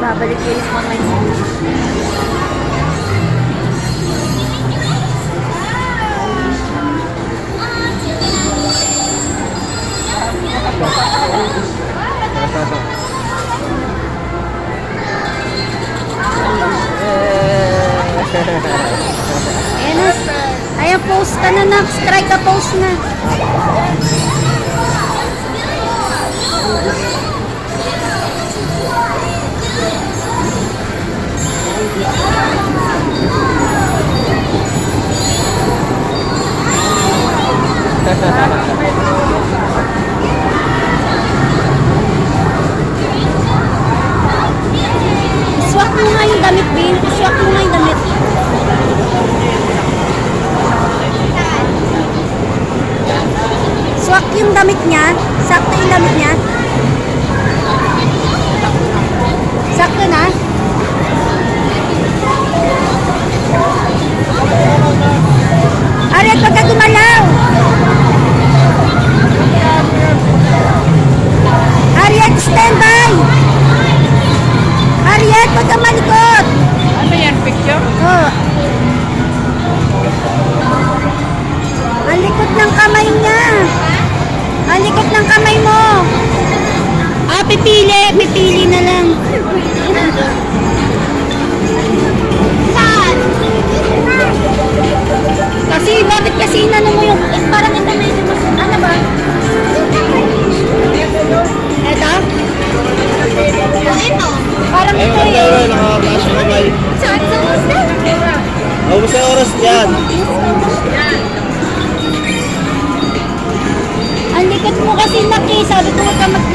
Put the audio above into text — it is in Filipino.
Babalik kayo sa mga ayan na. Ayan, post ka na, nak. Strike ka, post na. Swak mo nga yung damit, Bin. Swak mo nga yung damit. Swak yung damit niya. Sakto yung damit niya. Sakto na. Ariat, wag ka gumalaw. Ariat, stand by. Ariat, wag ka malikot. Ano yan, picture? Oh. Ang likot ng kamay niya. Ang likot ng kamay mo. Ah, pipili. Pipili na lang. Saan? Kasi, bakit kasi inano mo yung, parang ito medyo mas, ano ba? Ito? Ito? Parang ito eh. Nakakasya kamay. Saan? Saan? Huwag sa oras yan. Ang likot mo kasi, Naki. Sabi ko, huwag ka mag